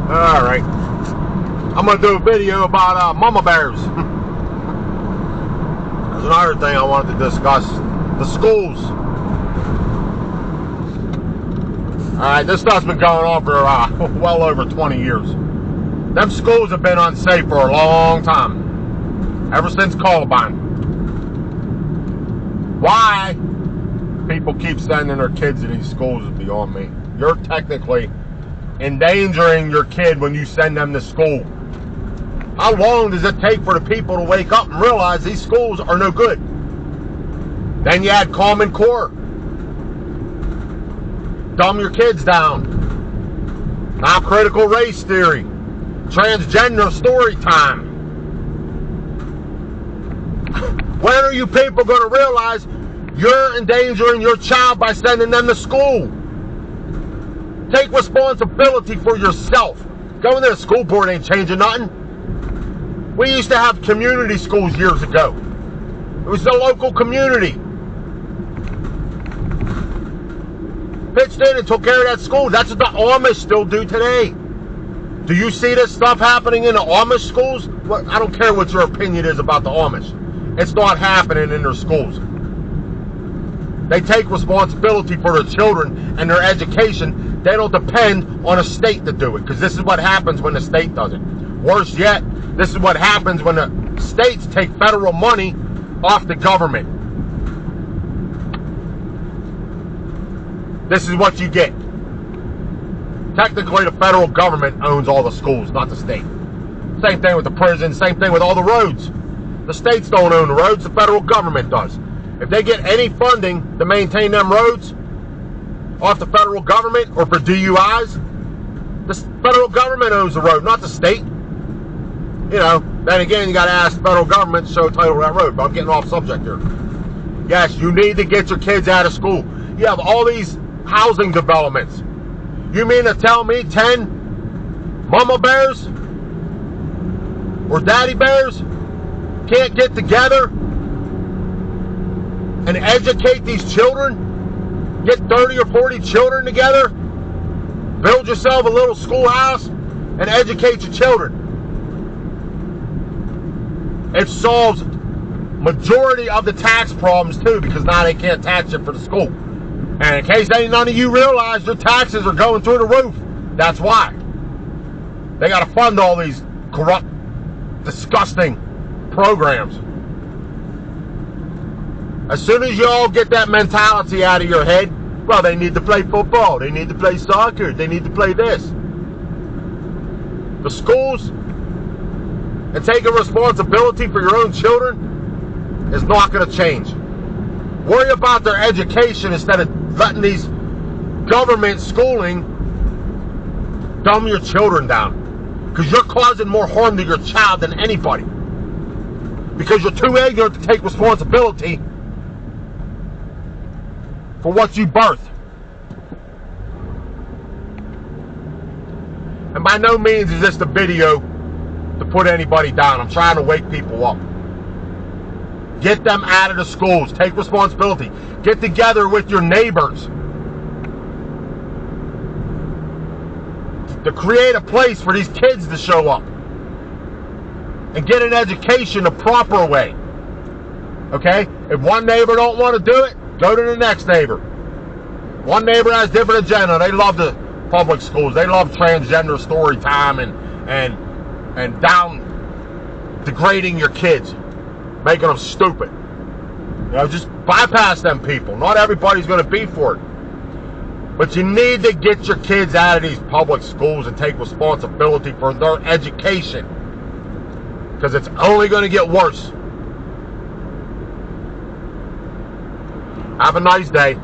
Alright. I'm going to do a video about mama bears. There's another thing I wanted to discuss. The schools. Alright, this stuff's been going on for well over 20 years. Them schools have been unsafe for a long time. Ever since Columbine. Why people keep sending their kids to these schools is beyond me. You're technically endangering your kid when you send them to school. How long does it take for the people to wake up and realize these schools are no good? Then you add Common Core. Dumb your kids down. Now critical race theory. Transgender story time. When are you people going to realize you're endangering your child by sending them to school? Take responsibility for yourself. Going to the school board ain't changing nothing. We used to have community schools years ago. It was the local community. Pitched in and took care of that school. That's what the Amish still do today. Do you see this stuff happening in the Amish schools? Well, I don't care what your opinion is about the Amish. It's not happening in their schools. They take responsibility for their children and their education. They don't depend on a state to do it, because this is what happens when the state does it. Worse yet, this is what happens when the states take federal money off the government. This is what you get. Technically, the federal government owns all the schools, not the state. Same thing with the prison, same thing with all the roads. The states don't own the roads, the federal government does. If they get any funding to maintain them roads off the federal government or for DUIs, the federal government owns the road, not the state. You know, then again, you got to ask the federal government to show title to that road, but I'm getting off subject here. Yes, you need to get your kids out of school. You have all these housing developments. You mean to tell me 10 mama bears or daddy bears can't get together and educate these children? Get 30 or 40 children together, build yourself a little schoolhouse, and educate your children. It solves majority of the tax problems too, because now they can't tax you for the school. And in case none of you realize, your taxes are going through the roof. That's why. They got to fund all these corrupt, disgusting programs. As soon as you all get that mentality out of your head, well, they need to play football, they need to play soccer, they need to play this. The schools and taking responsibility for your own children is not going to change. Worry about their education instead of letting these government schooling dumb your children down. Because you're causing more harm to your child than anybody. Because you're too ignorant to take responsibility for what you birth. And by no means is this the video to put anybody down. I'm trying to wake people up. Get them out of the schools. Take responsibility. Get together with your neighbors to create a place for these kids to show up and get an education the proper way. Okay? If one neighbor don't want to do it, go to the next neighbor. One neighbor has different agenda. They love the public schools. They love transgender story time and down degrading your kids, making them stupid. You know, just bypass them people. Not everybody's going to be for it. But you need to get your kids out of these public schools and take responsibility for their education. Because it's only going to get worse. Have a nice day.